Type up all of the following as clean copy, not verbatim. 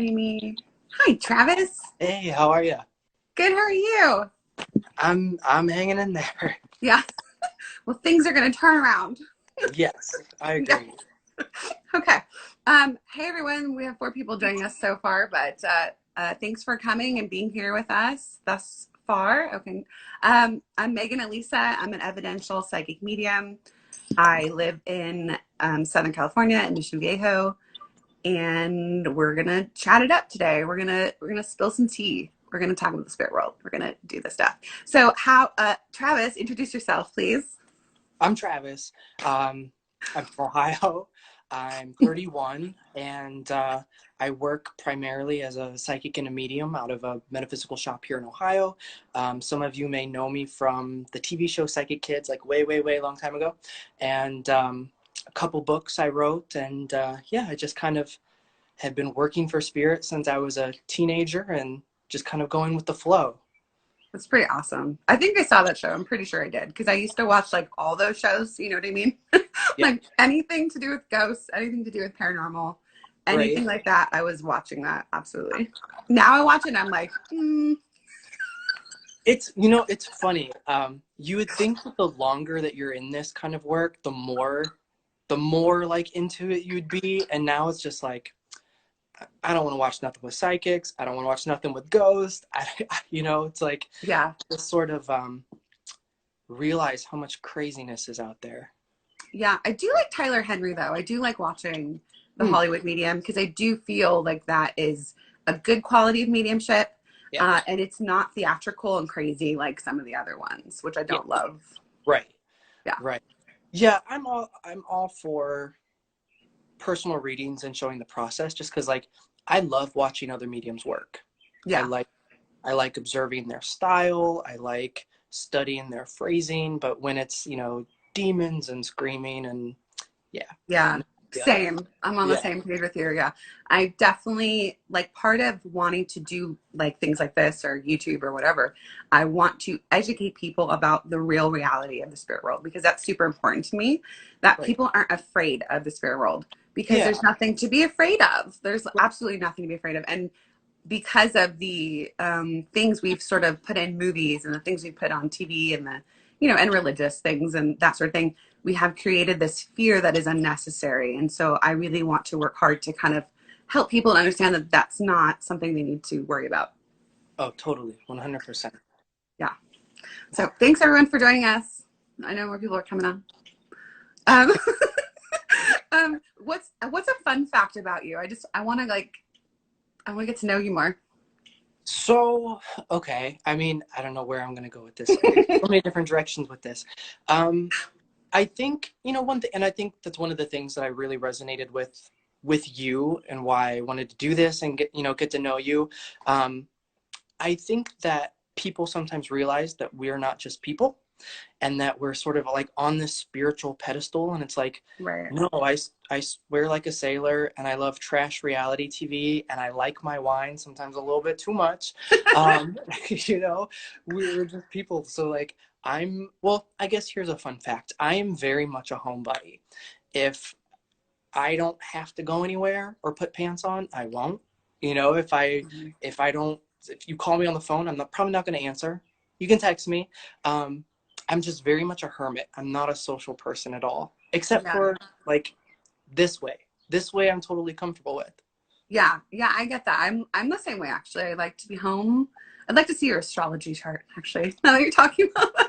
joining me. Hi, Travis. Hey, how are you? Good, how are you? I'm hanging in there. Yeah. Well, things are going to turn around. Yes, I Yeah. agree. Okay. Hey, everyone. We have 4 people joining us so far, but thanks for coming and being here with us thus far. Okay. I'm Megan Alisa. I'm an evidential psychic medium. I live in Southern California in Mission Viejo, and we're gonna chat it up today. We're gonna spill some tea. We're gonna talk about the spirit world. We're gonna do this stuff. So, Travis, introduce yourself, please. I'm Travis. I'm from Ohio. I'm 31, and I work primarily as a psychic and a medium out of a metaphysical shop here in Ohio. Some of you may know me from the TV show Psychic Kids, like way, way, way long time ago, and a couple books I wrote, and yeah, I just kind of had been working for spirit since I was a teenager, and just kind of going with the flow. That's pretty awesome. I think I saw that show. I'm pretty sure I did because I used to watch like all those shows. You know what I mean? Yeah. Like anything to do with ghosts, anything to do with paranormal, anything like that. I was watching that. Absolutely. Now I watch it and I'm like, It's, it's funny. You would think that the longer that you're in this kind of work, the more like into it you'd be. And now it's just like, I don't want to watch nothing with psychics. I don't want to watch nothing with ghosts. It's like, yeah. just sort of realize how much craziness is out there. Yeah. I do like Tyler Henry though. I do like watching the Hollywood medium because I do feel like that is a good quality of mediumship. Yeah. And it's not theatrical and crazy like some of the other ones, which I don't love. Right. Yeah. Right. Yeah. I'm all for personal readings and showing the process, just because like I love watching other mediums work. Yeah. I like observing their style. I like studying their phrasing. But when it's, demons and screaming and yeah. Same. I'm on the same page with you. Yeah. I definitely like part of wanting to do like things like this or YouTube or whatever. I want to educate people about the real reality of the spirit world because that's super important to me, that people aren't afraid of the spirit world because there's nothing to be afraid of. There's absolutely nothing to be afraid of. And because of the things we've sort of put in movies and the things we put on TV and the, and religious things and that sort of thing, we have created this fear that is unnecessary. And so I really want to work hard to kind of help people understand that that's not something they need to worry about. Oh, totally. 100%. Yeah. So thanks everyone for joining us. I know more people are coming on. What's a fun fact about you? I want to get to know you more. So, okay. I mean, I don't know where I'm going to go with this. So many different directions with this. I think, one thing, and I think that's one of the things that I really resonated with you and why I wanted to do this and get to know you. I think that people sometimes realize that we're not just people and that we're sort of like on this spiritual pedestal. And it's like, no, I swear like a sailor and I love trash reality TV and I like my wine sometimes a little bit too much. We're just people. So like, I guess here's a fun fact. I am very much a homebody. If I don't have to go anywhere or put pants on, I won't. If you call me on the phone, probably not going to answer. You can text me. I'm just very much a hermit. I'm not a social person at all, except for like this way. This way I'm totally comfortable with. Yeah. Yeah. I get that. I'm the same way, actually. I like to be home. I'd like to see your astrology chart, actually, now that you're talking about it.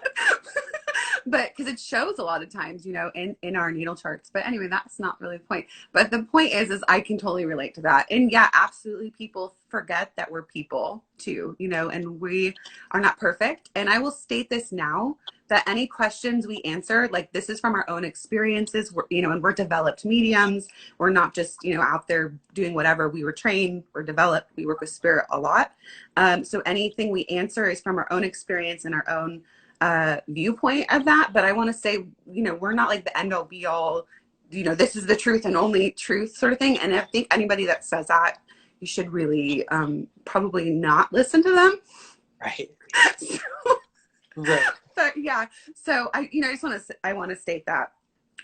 But because it shows a lot of times, in our natal charts. But anyway, that's not really the point. But the point is I can totally relate to that. And yeah, absolutely. People forget that we're people too, and we are not perfect. And I will state this now that any questions we answer, like this is from our own experiences, and we're developed mediums. We're not just, out there doing whatever. We were trained, we're developed, we work with spirit a lot. So anything we answer is from our own experience and our own viewpoint of that. But I want to say, we're not like the end all be all, this is the truth and only truth sort of thing. And I think anybody that says that, you should really probably not listen to them. Right. Right. But yeah, so I want to state that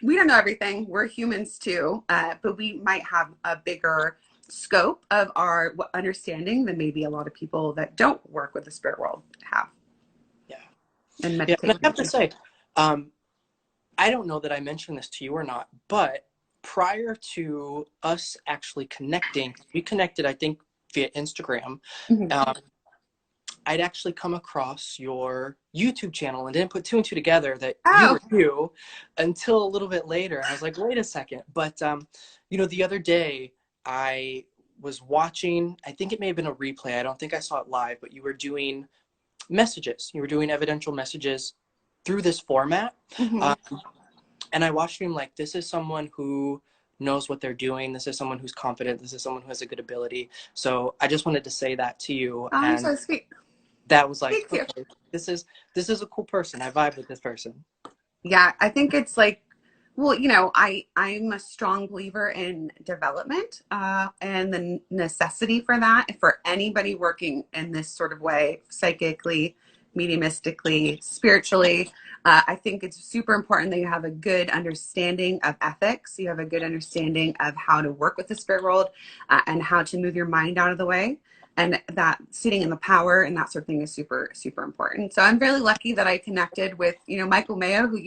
we don't know everything. We're humans too, but we might have a bigger scope of our understanding than maybe a lot of people that don't work with the spirit world have. Yeah. And Yeah. meditate. And I have to say, I don't know that I mentioned this to you or not, but prior to us actually connecting, we connected, I think, via Instagram. Mm-hmm. I'd actually come across your YouTube channel and didn't put two and two together that you Oh. were you until a little bit later. And I was like, wait a second. But, the other day I was watching, I think it may have been a replay. I don't think I saw it live, but you were doing messages. You were doing evidential messages through this format. Mm-hmm. And I watched him like, this is someone who knows what they're doing. This is someone who's confident. This is someone who has a good ability. So I just wanted to say that to you. Oh, you're And so sweet. that was like, Thank you. okay, this is a cool person. I vibe with this person. Yeah, I think it's like, well, I'm a strong believer in development and the necessity for that for anybody working in this sort of way, psychically, mediumistically, spiritually. I think it's super important that you have a good understanding of ethics. You have a good understanding of how to work with the spirit world and how to move your mind out of the way. And that sitting in the power and that sort of thing is super, super important. So I'm really lucky that I connected with, Michael Mayo, who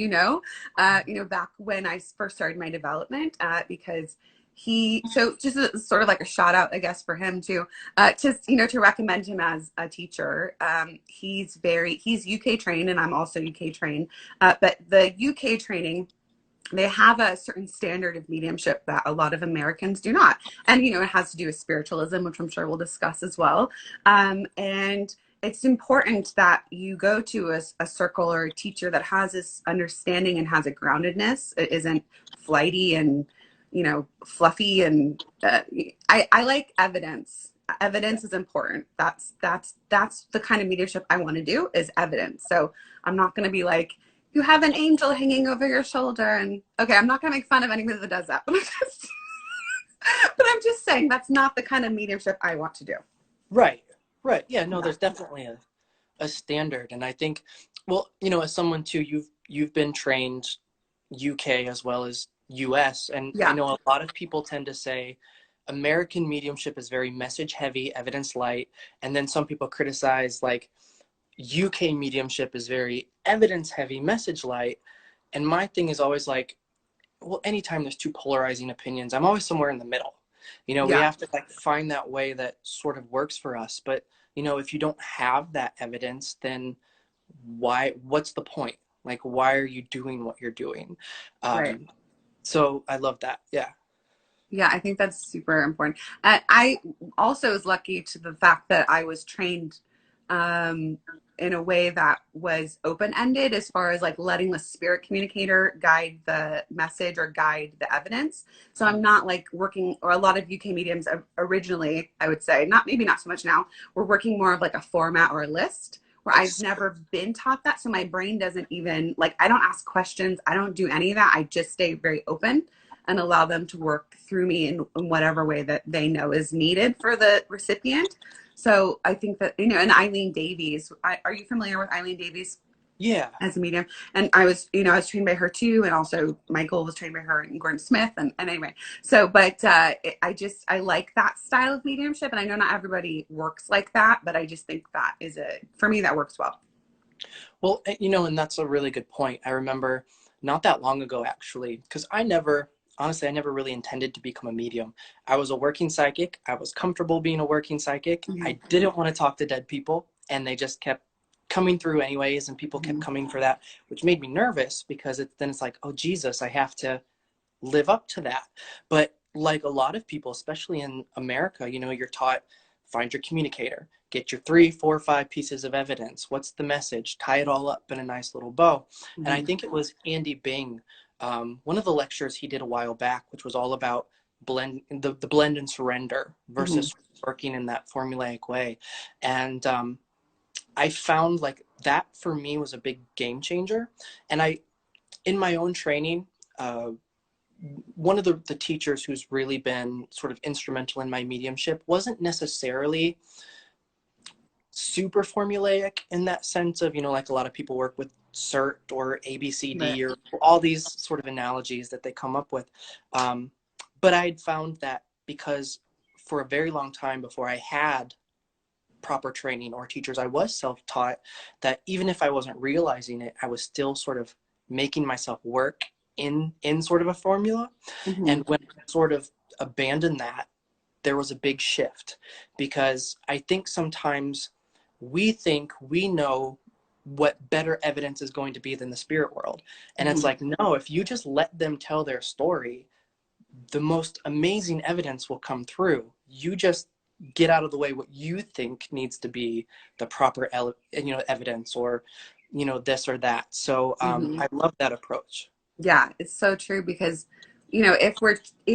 back when I first started my development, because so just sort of like a shout out, I guess, for him too, to recommend him as a teacher. He's UK trained and I'm also UK trained, but the UK training, they have a certain standard of mediumship that a lot of Americans do not. And, it has to do with spiritualism, which I'm sure we'll discuss as well. And it's important that you go to a circle or a teacher that has this understanding and has a groundedness. It isn't flighty and, fluffy. And I like evidence. Evidence is important. That's the kind of mediumship I want to do is evidence. So I'm not going to be like, you have an angel hanging over your shoulder. And okay, I'm not going to make fun of anybody that does that, but I'm just saying that's not the kind of mediumship I want to do. Right. Yeah, no, there's definitely a standard. And I think, well, as someone too, you've been trained UK as well as US. And Yeah. I know a lot of people tend to say American mediumship is very message heavy, evidence light. And then some people criticize like UK mediumship is very evidence heavy, message light. And my thing is always like, well, anytime there's two polarizing opinions, I'm always somewhere in the middle. We Yeah. have to like find that way that sort of works for us. But, if you don't have that evidence, then what's the point? Like, why are you doing what you're doing? Right. So I love that. Yeah. Yeah, I think that's super important. I also was lucky to the fact that I was trained in a way that was open-ended as far as like letting the spirit communicator guide the message or guide the evidence. So I'm not like working, or a lot of UK mediums originally, I would say, maybe not so much now, we're working more of like a format or a list where I've never been taught that. So my brain doesn't even, like, I don't ask questions. I don't do any of that. I just stay very open and allow them to work through me in whatever way that they know is needed for the recipient. So I think that, and Eileen Davies, are you familiar with Eileen Davies? Yeah. As a medium. And I was trained by her too. And also Michael was trained by her and Gordon Smith. And anyway, so, but I like that style of mediumship. And I know not everybody works like that, but I just think that for me, that works well. Well, and that's a really good point. I remember not that long ago, actually, because honestly, I never really intended to become a medium. I was a working psychic. I was comfortable being a working psychic. Mm-hmm. I didn't want to talk to dead people, and they just kept coming through anyways, and people kept coming for that, which made me nervous because then it's like, oh, Jesus, I have to live up to that. But like a lot of people, especially in America, you're taught, find your communicator, get your 3, 4, 5 pieces of evidence. What's the message? Tie it all up in a nice little bow. Mm-hmm. And I think it was Andy Bing, one of the lectures he did a while back, which was all about the blend and surrender versus working in that formulaic way. And I found like that for me was a big game changer. And in my own training, one of the teachers who's really been sort of instrumental in my mediumship wasn't necessarily super formulaic in that sense of, like a lot of people work with CERT or ABCD, right, or all these sort of analogies that they come up with. But I'd found that because for a very long time before I had proper training or teachers, I was self-taught, that even if I wasn't realizing it, I was still sort of making myself work in sort of a formula. Mm-hmm. And when I sort of abandoned that, there was a big shift, because I think sometimes we think we know what better evidence is going to be than the spirit world. And it's Mm-hmm. like, no, if you just let them tell their story, the most amazing evidence will come through. You just get out of the way what you think needs to be the proper evidence, or this or that. So Mm-hmm. I love that approach. Yeah, it's so true, because if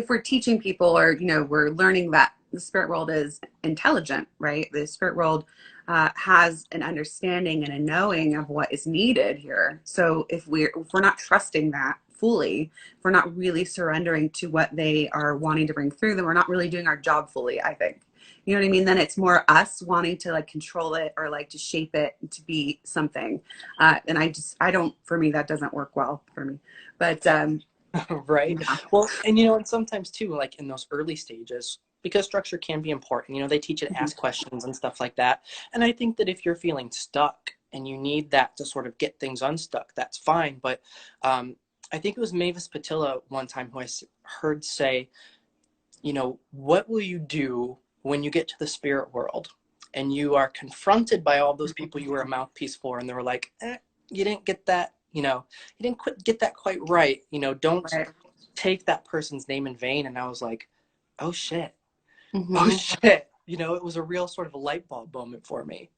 we're teaching people, or we're learning that the spirit world is intelligent, right? The spirit world has an understanding and a knowing of what is needed here. So if we're not trusting that fully, if we're not really surrendering to what they are wanting to bring through, then we're not really doing our job fully, I think. You know what I mean? Then it's more us wanting to like control it, or like to shape it to be something. And I don't, for me, that doesn't work well for me. But Right. yeah. Well, and and sometimes too, like in those early stages, because structure can be important, they teach you to Mhm. ask questions and stuff like that. And I think that if you're feeling stuck and you need that to sort of get things unstuck, that's fine. But I think it was Mavis Patilla one time who heard say, what will you do when you get to the spirit world and you are confronted by all those people you were a mouthpiece for, and they were like, you didn't get that, you didn't get that quite right. Don't Right. take that person's name in vain. And I was like, oh shit, oh Hmm. shit. It was a real sort of a light bulb moment for me.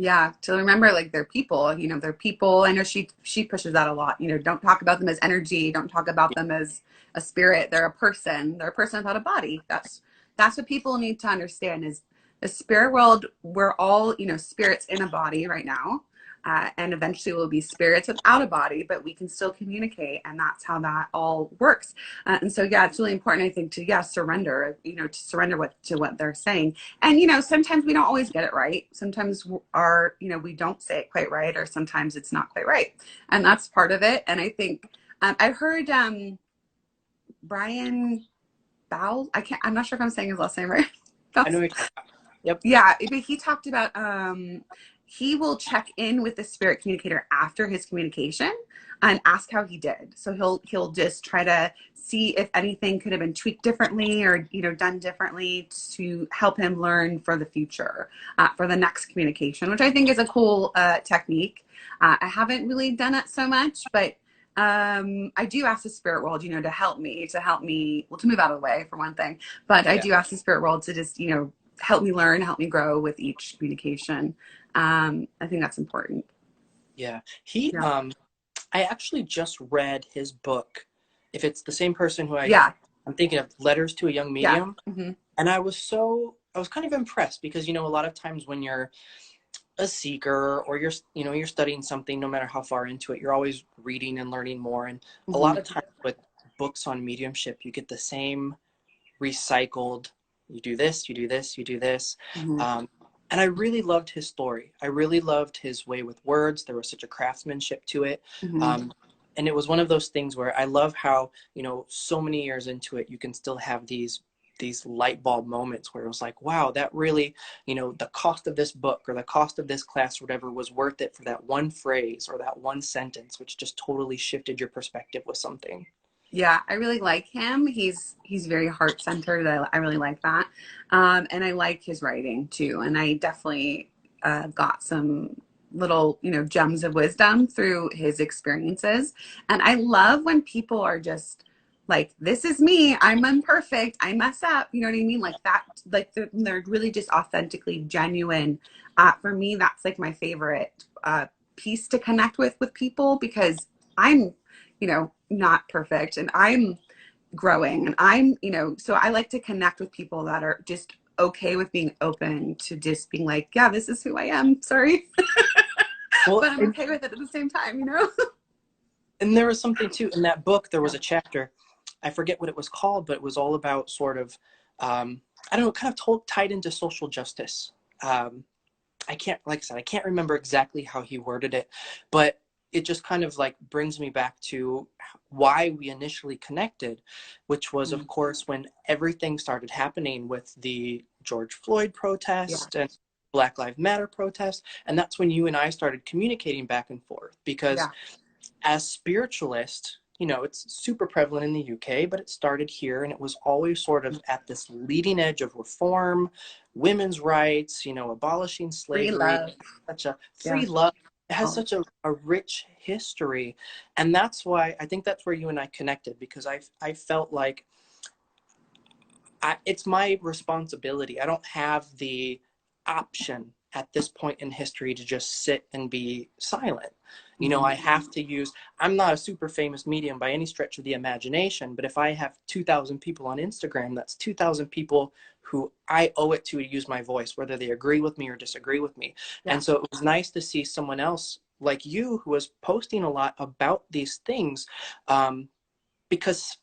Yeah, to remember, like, they're people. They're people. I know she pushes that a lot. Don't talk about them as energy. Don't talk about them as a spirit. They're a person. They're a person without a body. That's what people need to understand, is the spirit world. We're all spirits in a body right now, and eventually we'll be spirits without a body, but we can still communicate, and that's how that all works. And so, yeah, it's really important, I think, to surrender. To surrender to what they're saying. And sometimes we don't always get it right. Sometimes we don't say it quite right, or sometimes it's not quite right, and that's part of it. And I think I heard Brian Bowles. I'm not sure if I'm saying his last name right. I know you're talking about. Yep. Yeah, but he talked about he will check in with the spirit communicator after his communication and ask how he did. So he'll just try to see if anything could have been tweaked differently, or done differently, to help him learn for the future, for the next communication, which I think is a cool technique. I haven't really done it so much, but I do ask the spirit world, to help me, well, to move out of the way, for one thing. But I Yeah. do ask the spirit world to just, help me learn, help me grow with each communication. I think that's important. Yeah. Yeah. I actually just read his book. If it's the same person who Yeah. I'm thinking of, Letters to a Young Yeah. Medium. Hmm. And I was kind of impressed, because, a lot of times when you're a seeker, or you're studying something, no matter how far into it, you're always reading and learning more. And a Hmm. lot of times with books on mediumship, you get the same recycled, you do this, you do this, you do this. Hmm. Um, and I really loved his story. I really loved his way with words. There was such a craftsmanship to it. Hmm. Um, and it was one of those things where I love how, so many years into it, you can still have these light bulb moments where it was like, wow, that really, the cost of this book or the cost of this class or whatever was worth it for that one phrase or that one sentence, which just totally shifted your perspective with something. Yeah, I really like him. He's very heart centered. I really like that, and I like his writing too. And I definitely got some little gems of wisdom through his experiences. And I love when people are just like, "This is me. I'm imperfect. I mess up." You know what I mean? Like that. Like they're really just authentically genuine. For me, that's like my favorite piece to connect with people, because I'm not perfect, and I'm growing, and so I like to connect with people that are just okay with being open to just being like, yeah, this is who I am. Sorry. Well, But I'm okay with it at the same time. and there was something too in that book. There was a chapter, I forget what it was called, but it was all about sort of, I don't know, kind of tied into social justice. I can't, like I said, I can't remember exactly how he worded it, but it just kind of like brings me back to why we initially connected, which was, of course, when everything started happening with the George Floyd Yeah. protest and Black Lives Matter protest. And that's when you and I started communicating back and forth, because Yeah. as spiritualists, you know, it's super prevalent in the UK, but it started here, and it was always sort of at this leading edge of reform, women's rights, you know, abolishing Free slavery, love. such a Yeah. free love. It has Oh, such a rich history. And that's why I think that's where you and I connected, because I felt like it's my responsibility. I don't have the option at this point in history to just sit and be silent. You know, I have to use, I'm not a super famous medium by any stretch of the imagination, but if I have 2,000 people on Instagram, that's 2,000 people who I owe it to use my voice, whether they agree with me or disagree with me. yeah. And so it was nice to see someone else like you who was posting a lot about these things, because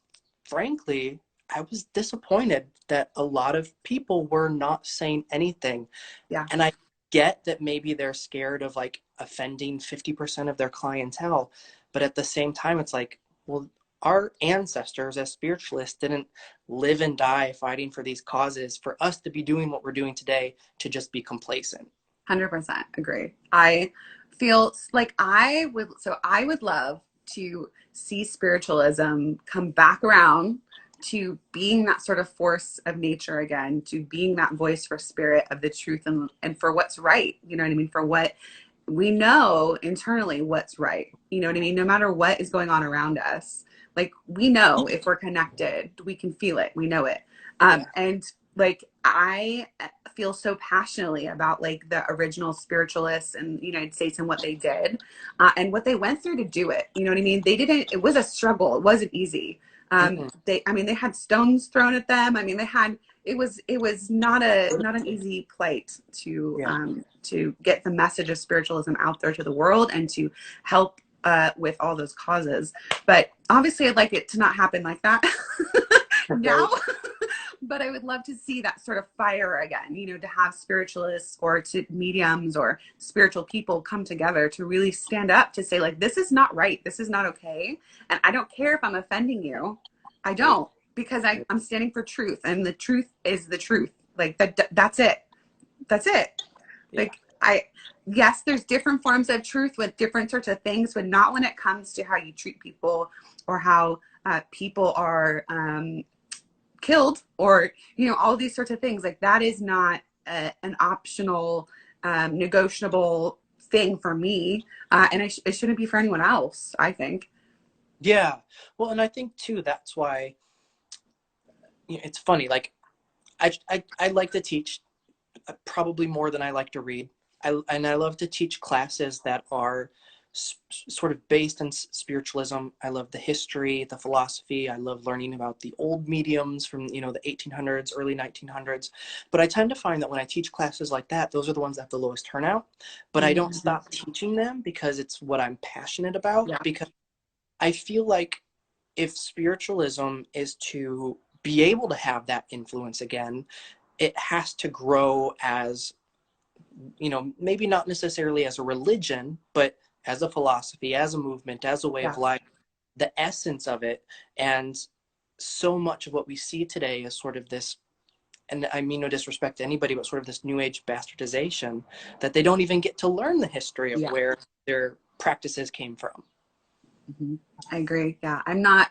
frankly, I was disappointed that a lot of people were not saying anything. Yeah. And I get that maybe they're scared of like offending 50% of their clientele. But at the same time, it's like, well, our ancestors as spiritualists didn't live and die fighting for these causes for us to be doing what we're doing today to just be complacent. 100% agree. I feel like I would love to see spiritualism come back around to being that sort of force of nature again, to being that voice for spirit of the truth and for what's right. You know what I mean? For what we know internally what's right. You know what I mean? No matter what is going on around us, like we know if we're connected, we can feel it, we know it. Yeah. And like I feel so passionately about like the original spiritualists in the United States and what they did, and what they went through to do it. You know what I mean? They didn't. It was a struggle. It wasn't easy. Mm-mm. I mean, they had stones thrown at them. I mean, they had. It was not an easy plight Yeah. to get the message of spiritualism out there to the world and to help with all those causes. But obviously, I'd like it to not happen like that now. But I would love to see that sort of fire again, you know, to have spiritualists or to mediums or spiritual people come together to really stand up to say, like, this is not right. This is not okay. And I don't care if I'm offending you. I don't, because I'm standing for truth, and the truth is the truth. Like that's it. That's it. Yeah. Like yes, there's different forms of truth with different sorts of things, but not when it comes to how you treat people or how people are killed, or you know, all these sorts of things. Like that is not an optional negotiable thing for me, and it shouldn't be for anyone else, I think. Yeah. Well, and I think too, that's why, you know, it's funny. Like I like to teach probably more than I like to read. And I love to teach classes that are sort of based in spiritualism. I love the history, the philosophy. I love learning about the old mediums from, you know, the 1800s, early 1900s. But I tend to find that when I teach classes like that, those are the ones that have the lowest turnout. But I don't Mm-hmm. stop teaching them because it's what I'm passionate about. Yeah. Because I feel like if spiritualism is to be able to have that influence again, it has to grow as, you know, maybe not necessarily as a religion, but as a philosophy, as a movement, as a way of Yeah. life, the essence of it. And so much of what we see today is sort of this, and I mean no disrespect to anybody, but sort of this new age bastardization that they don't even get to learn the history of Yeah. where their practices came from. Mm-hmm. I agree. Yeah. I'm not,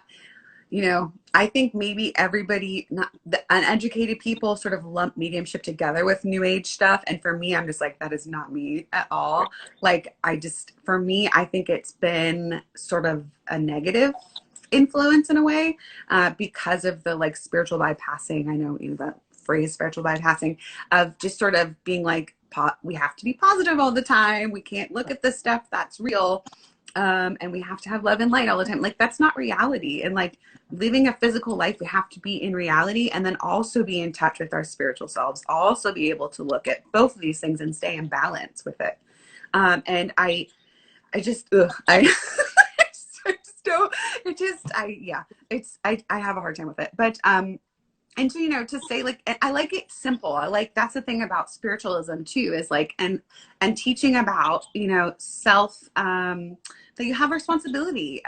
you know, I think maybe everybody, not the uneducated people, sort of lump mediumship together with new age stuff. And for me, I'm just like, that is not me at all. Like, for me, I think it's been sort of a negative influence in a way, because of the like spiritual bypassing. I know, you know, that phrase spiritual bypassing, of just sort of being like, we have to be positive all the time. We can't look at the stuff that's real. And we have to have love and light all the time. Like that's not reality. And like living a physical life, we have to be in reality and then also be in touch with our spiritual selves, also be able to look at both of these things and stay in balance with it. And I just, I just don't, it just, I have a hard time with it. But and to, to say like, I like it simple. I like, that's the thing about spiritualism too, is like, and teaching about, self, that you have responsibility,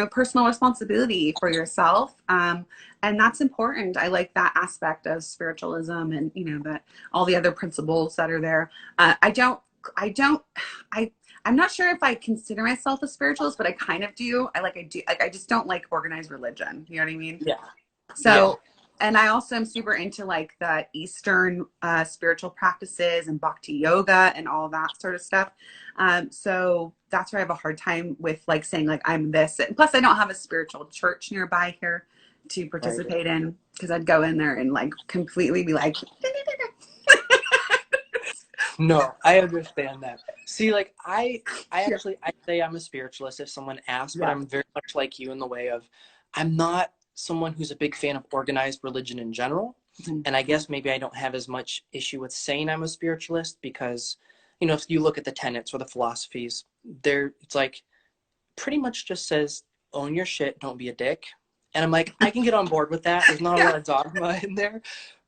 personal responsibility for yourself. And that's important. I like that aspect of spiritualism, and, that all the other principles that are there. I'm not sure if I consider myself a spiritualist, but I kind of do. I just don't like organized religion. You know what I mean? Yeah. So, and I also am super into like the Eastern spiritual practices and bhakti yoga and all that sort of stuff. So that's where I have a hard time with like saying like I'm this. And plus, I don't have a spiritual church nearby here to participate in, because I'd go in there and like completely be like. No, I understand that. See, like I say I'm a spiritualist if someone asks, but I'm very much like you in the way of I'm not someone who's a big fan of organized religion in general. Mm-hmm. And I guess maybe I don't have as much issue with saying I'm a spiritualist because, if you look at the tenets or the philosophies, it's like pretty much just says own your shit, don't be a dick. And I'm like, I can get on board with that. There's not a lot of dogma in there.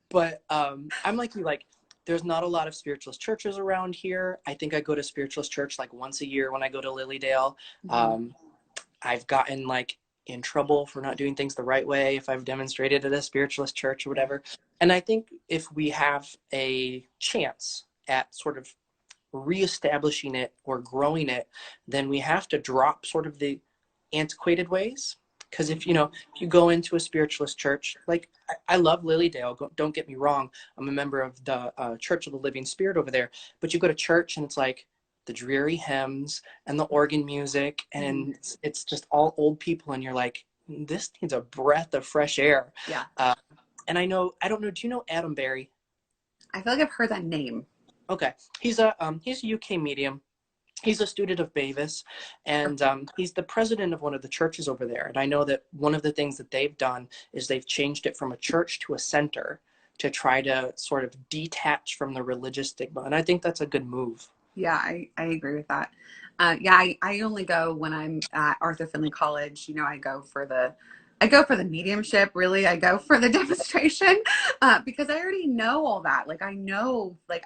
But I'm like you, like, there's not a lot of spiritualist churches around here. I think I go to spiritualist church like once a year when I go to Lilydale. Mm-hmm. I've gotten like in trouble for not doing things the right way if I've demonstrated at a spiritualist church or whatever. And I think if we have a chance at sort of reestablishing it or growing it, then we have to drop sort of the antiquated ways. Because if you go into a spiritualist church, like I love Lilydale, don't get me wrong, I'm a member of the Church of the Living Spirit over there, but you go to church and it's like the dreary hymns and the organ music, and it's just all old people, and you're like, this needs a breath of fresh air. Yeah. And I don't know, do you know Adam Berry? I feel like I've heard that name. Okay. He's a UK medium. He's a student of Bavis, and he's the president of one of the churches over there. And I know that one of the things that they've done is they've changed it from a church to a center to try to sort of detach from the religious stigma. And I think that's a good move. Yeah, I agree with that. I only go when I'm at Arthur Findlay College. I go for the mediumship, really. I go for the demonstration because I already know all that. Like, I know, like,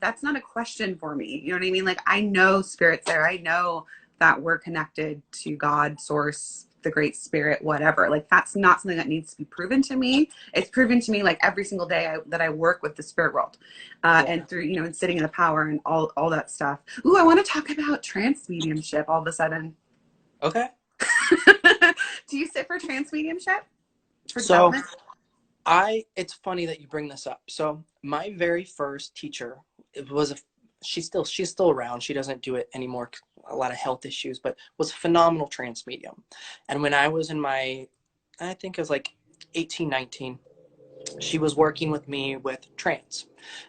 that's not a question for me. You know what I mean? Like, I know spirit's there. I know that we're connected to God, source, the great spirit, whatever. Like, that's not something that needs to be proven to me. It's proven to me like every single day that I work with the spirit world and through, and sitting in the power and all that stuff. Ooh, I want to talk about trance mediumship all of a sudden. Okay. Do you sit for trance mediumship? For so development? It's funny that you bring this up. So my very first teacher, she's still around. She doesn't do it anymore, a lot of health issues, but was a phenomenal trance medium. And when I was I think it was like 18, 19, she was working with me with trance.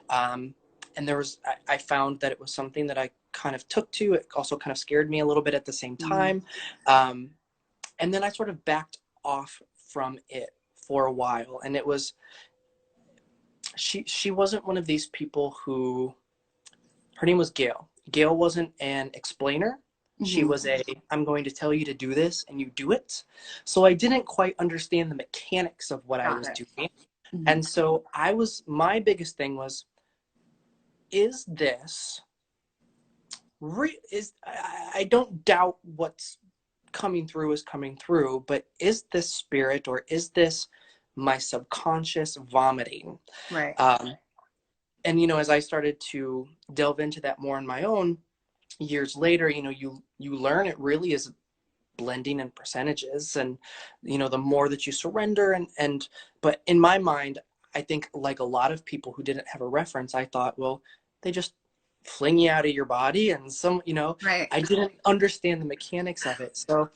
And I found that it was something that I kind of took to. It also kind of scared me a little bit at the same time. And then I sort of backed off from it for a while. And it was, she wasn't one of these people who, her name was Gail. Gail wasn't an explainer. She was I'm going to tell you to do this and you do it. So I didn't quite understand the mechanics of what I was doing. And so my biggest thing was, is this I don't doubt what's coming through is coming through, but is this spirit, or is this my subconscious vomiting? Right. And as I started to delve into that more on my own years later, you learn it really is blending in percentages, and the more that you surrender but in my mind, I think, like a lot of people who didn't have a reference, I thought, well, they just fling you out of your body, and Right. I didn't understand the mechanics of it. So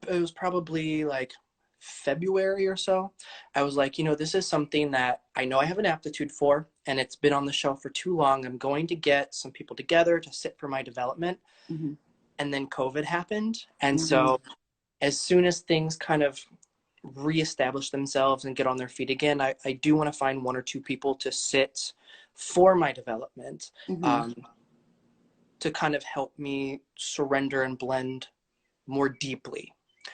it was probably like February or so. I was like, this is something that I know I have an aptitude for, and it's been on the shelf for too long. I'm going to get some people together to sit for my development. And then COVID happened. And so as soon as things kind of reestablish themselves and get on their feet again, I do want to find one or two people to sit for my development, to kind of help me surrender and blend more deeply.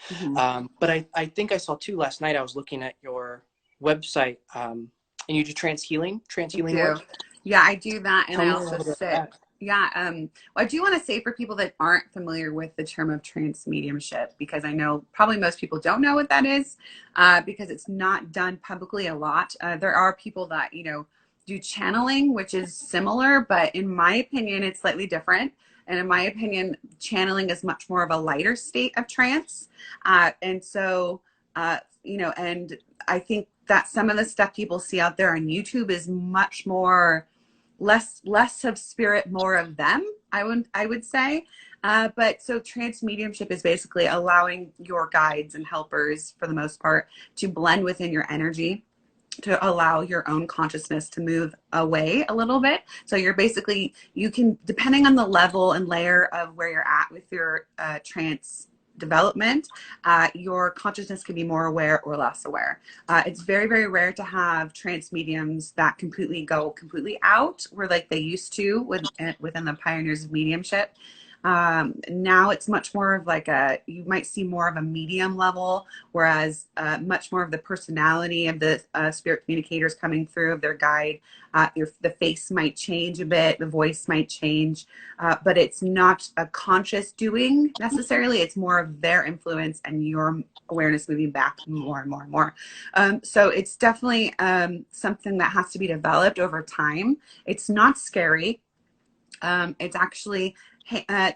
Mhm. But I think I saw too last night. I was looking at your website, and you do trance I healing do. work. Yeah, I do that. And Tell I me a also little bit sit. about that. Yeah. Well, I do want to say for people that aren't familiar with the term of trance mediumship, because I know probably most people don't know what that is, because it's not done publicly a lot. There are people that, do channeling, which is similar, but in my opinion, it's slightly different. And in my opinion, channeling is much more of a lighter state of trance. And so, and I think that some of the stuff people see out there on YouTube is much more less of spirit, more of them. I would say. But so trance mediumship is basically allowing your guides and helpers, for the most part, to blend within your energy, to allow your own consciousness to move away a little bit. So you can, depending on the level and layer of where you're at with your trance development, your consciousness can be more aware or less aware. It's very, very rare to have trance mediums that go completely out, where like they used to within the pioneers of mediumship. Now it's much more of like you might see more of a medium level, whereas much more of the personality of the spirit communicators coming through, of their guide. The face might change a bit, the voice might change, but it's not a conscious doing necessarily. It's more of their influence and your awareness moving back more and more and more. So it's definitely something that has to be developed over time. It's not scary. It's actually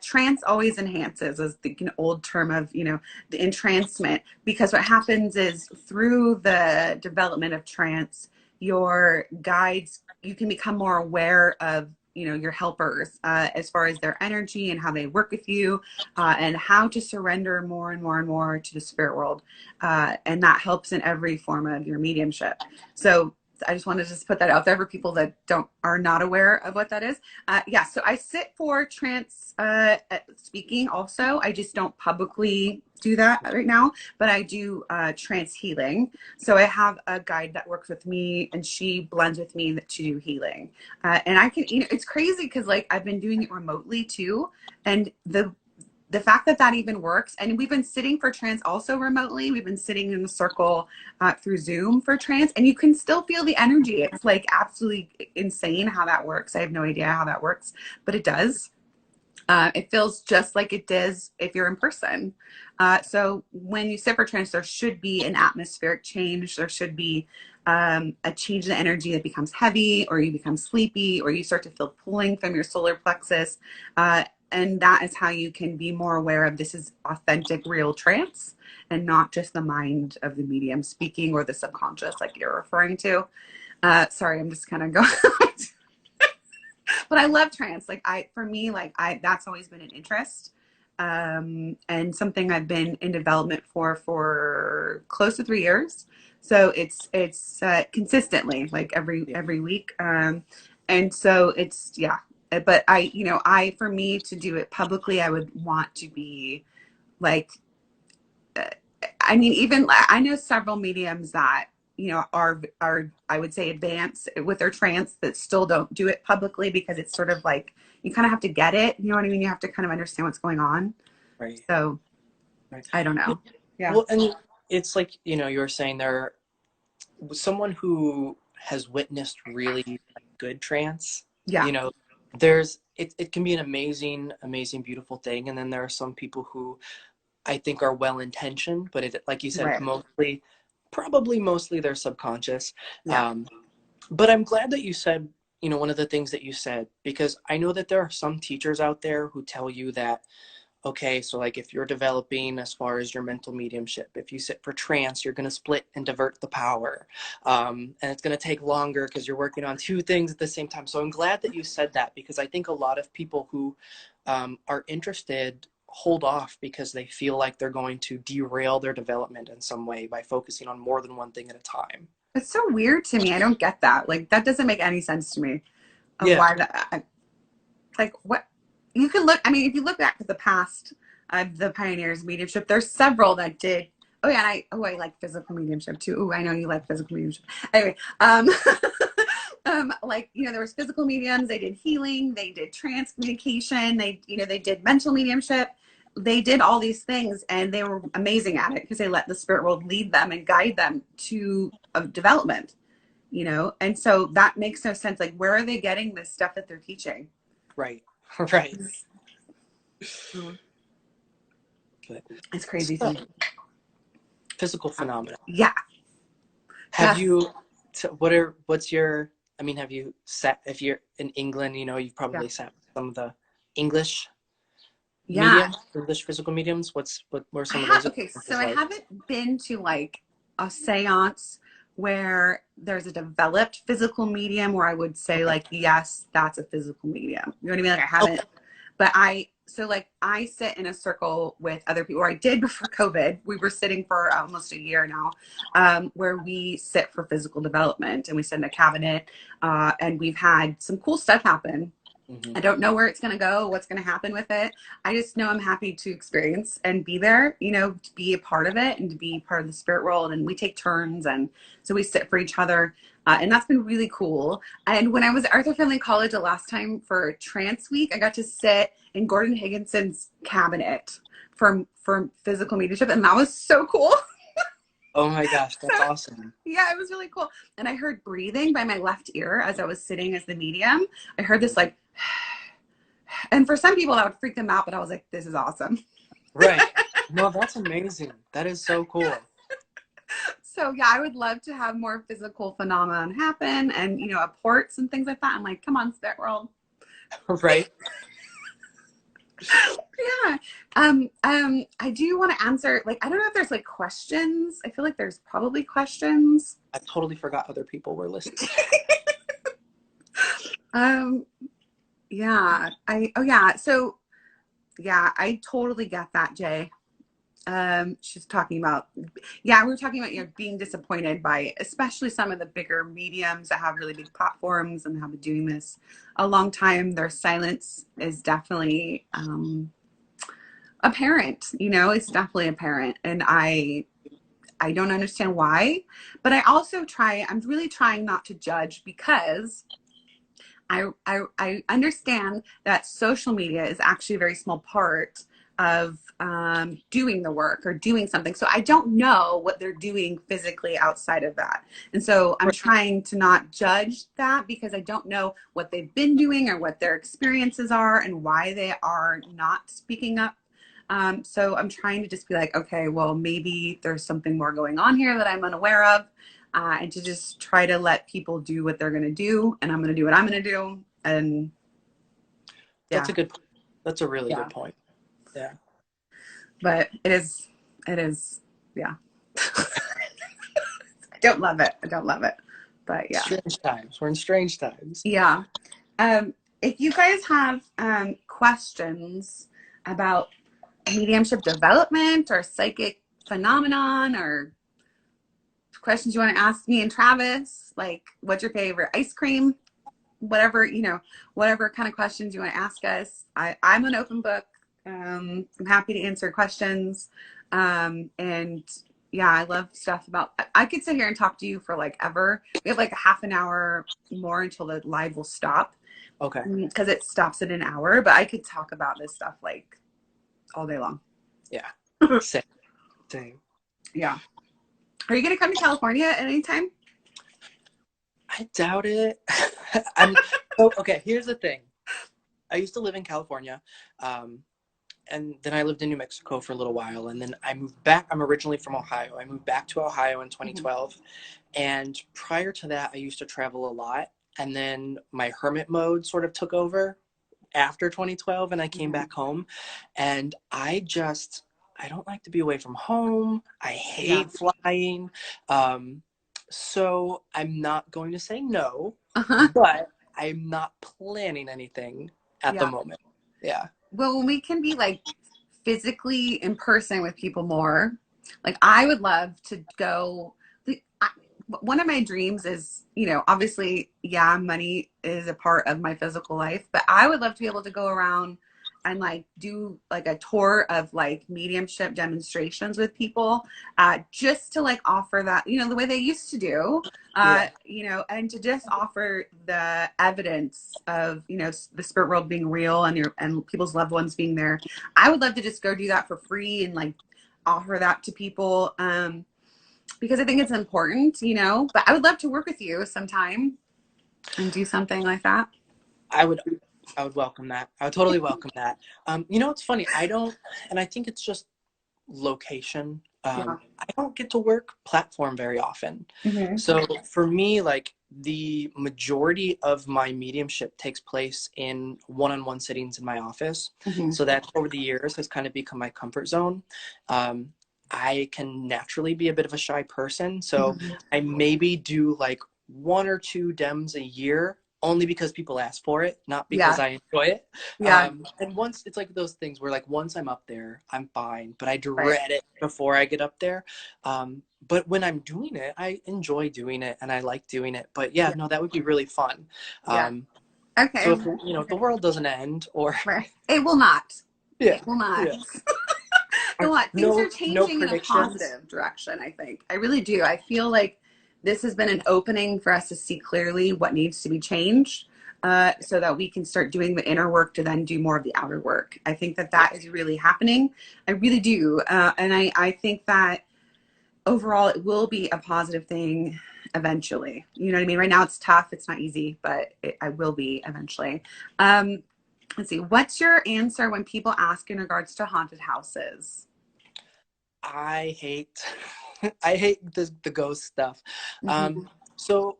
trance always enhances, as the old term of the entrancement, because what happens is through the development of trance, your guides, you can become more aware of your helpers, as far as their energy and how they work with you, and how to surrender more and more and more to the spirit world, and that helps in every form of your mediumship. So I just wanted to just put that out there for people that are not aware of what that is. Yeah, so I sit for trance speaking also. I just don't publicly do that right now, but I do trance healing. So I have a guide that works with me, and she blends with me to do healing. And I can, it's crazy because like I've been doing it remotely too, and the fact that even works, and we've been sitting for trance also remotely. We've been sitting in a circle through Zoom for trance, and you can still feel the energy. It's like absolutely insane how that works. I have no idea how that works, but it does. It feels just like it does if you're in person. So when you sit for trance, there should be an atmospheric change. There should be a change in the energy that becomes heavy, or you become sleepy, or you start to feel pulling from your solar plexus. And that is how you can be more aware of this is authentic, real trance, and not just the mind of the medium speaking, or the subconscious like you're referring to. Sorry, I'm just kind of going. But I love trance. For me, that's always been an interest, and something I've been in development for close to 3 years. So it's consistently, like every week, and so it's, yeah. But for me to do it publicly, I would want to be like, I mean, even I know several mediums that are I would say advanced with their trance, that still don't do it publicly, because it's sort of like you kind of have to get it. You know what I mean? You have to kind of understand what's going on. Right. So Right. I don't know. Yeah. Well, and it's like, you were saying there, someone who has witnessed really good trance, Yeah. it can be an amazing, beautiful thing. And then there are some people who I think are well intentioned, but like you said, Right. probably mostly they're subconscious. Yeah. But I'm glad that you said, one of the things that you said, because I know that there are some teachers out there who tell you that, okay, so like if you're developing as far as your mental mediumship, if you sit for trance, you're going to split and divert the power. And it's going to take longer because you're working on two things at the same time. So I'm glad that you said that, because I think a lot of people who are interested hold off because they feel like they're going to derail their development in some way by focusing on more than one thing at a time. It's so weird to me. I don't get that. Like, that doesn't make any sense to me of Yeah. why that. Like, what you can look. I mean, if you look back at the past of the pioneers mediumship, there's several that did. Oh yeah, and I like physical mediumship too. Oh, I know you like physical mediumship. Anyway, there was physical mediums. They did healing. They did trance communication. They did mental mediumship. they did all these things and they were amazing at it because they let the spirit world lead them and guide them to development, you know? And so that makes no sense. Like, where are they getting this stuff that they're teaching? Right. Right. It's crazy So, to me. physical phenomena. Yeah. Have you, what's your, I mean, have you sat, if you're in England, you know, you've probably sat with some of the English mediums, English physical mediums. What were some of those? Okay, so I haven't been to like a seance where there's a developed physical medium where I would say like, yes, that's a physical medium. You know what I mean? Like I haven't, but I sit in a circle with other people, or I did before COVID. We were sitting for almost a year now, where we sit for physical development, and we sit in a cabinet, and we've had some cool stuff happen. I don't know where it's going to go, what's going to happen with it. I just know I'm happy to experience and be there, you know, to be a part of it and to be part of the spirit world. And we take turns, and so we sit for each other. And that's been really cool. And when I was at Arthur Findlay College the last time for Trance Week, I got to sit in Gordon Higginson's cabinet for physical mediumship. And that was so cool. Oh my gosh, that's awesome. Yeah, it was really cool. And I heard breathing by my left ear as I was sitting as the medium. I heard this like, and for some people that would freak them out, but I was like, this is awesome. Right. No, that's amazing. That is so cool. So yeah, I would love to have more physical phenomenon happen, and, you know, apports and things like that. I'm like, come on, spirit world. Right. Yeah. I do want to answer, like, I don't know if there's like questions. I feel like there's probably questions. I totally forgot other people were listening. Yeah. So yeah, I totally get that, Jay. She's talking about, we were talking about, you know, being disappointed by especially some of the bigger mediums that have really big platforms and have been doing this a long time. Their silence is definitely apparent, you know, it's definitely apparent. And I don't understand why, but I'm really trying not to judge, because I understand that social media is actually a very small part of doing the work or doing something. So I don't know what they're doing physically outside of that. And so I'm trying to not judge that, because I don't know what they've been doing or what their experiences are and why they are not speaking up. So I'm trying to just be like, okay, well, maybe there's something more going on here that I'm unaware of. And to just try to let people do what they're going to do, and I'm going to do what I'm going to do. And that's a really good point. Yeah. But it is, yeah. I don't love it. But yeah. Strange times. We're in strange times. Yeah. If you guys have questions about mediumship development or psychic phenomenon, or questions you want to ask me and Travis, like what's your favorite ice cream, whatever, you know, whatever kind of questions you want to ask us, I'm an open book. I'm happy to answer questions. And yeah, I love stuff about, I could sit here and talk to you for like ever. We have like a half an hour more until the live will stop. Okay. Because it stops at an hour, but I could talk about this stuff like all day long. Yeah. Same. Yeah. Are you going to come to California at any time? I doubt it. Okay, here's the thing. I used to live in California, and then I lived in New Mexico for a little while, and then I moved back. I'm originally from Ohio. I moved back to Ohio in 2012, and prior to that, I used to travel a lot, and then my hermit mode sort of took over after 2012, and I came back home, and I don't like to be away from home. I hate flying. So I'm not going to say no, but I'm not planning anything at the moment. Yeah. Well, when we can be like physically in person with people more, like I would love to go. One of my dreams is, you know, obviously, money is a part of my physical life, but I would love to be able to go around and like do like a tour of like mediumship demonstrations with people, just to like offer that, you know, the way they used to do, Yeah. you know, and to just offer the evidence of, you know, the spirit world being real and and people's loved ones being there. I would love to just go do that for free and like offer that to people, because I think it's important, you know. But I would love to work with you sometime and do something like that. I would I would welcome that. I would totally welcome that. You know, it's funny. I don't, and I think it's just location. Yeah. I don't get to work platform very often. Mm-hmm. So for me, like the majority of my mediumship takes place in one-on-one sittings in my office. Mm-hmm. So that over the years has kind of become my comfort zone. I can naturally be a bit of a shy person. So Mm-hmm. I maybe do like one or two dems a year only because people ask for it, not because Yeah. I enjoy it. Yeah. And once it's like those things where like once I'm up there, I'm fine, but I Right. dread it before I get up there. But when I'm doing it, I enjoy doing it and I like doing it. But yeah, Yeah. no, that would be really fun. Yeah. So Okay. if, you know, if the world doesn't end or Right. It will not. yeah, It will not. yeah. It will not. Things are No changing in a predictions. positive direction, I think. I really do. I feel like this has been an opening for us to see clearly what needs to be changed, so that we can start doing the inner work to then do more of the outer work. I think that Yeah. that is really happening. I really do. And I think that overall it will be a positive thing eventually. You know what I mean? Right now it's tough. It's not easy, but I will be eventually. Let's see. What's your answer when people ask in regards to haunted houses? I hate I hate the ghost stuff. Mm-hmm. So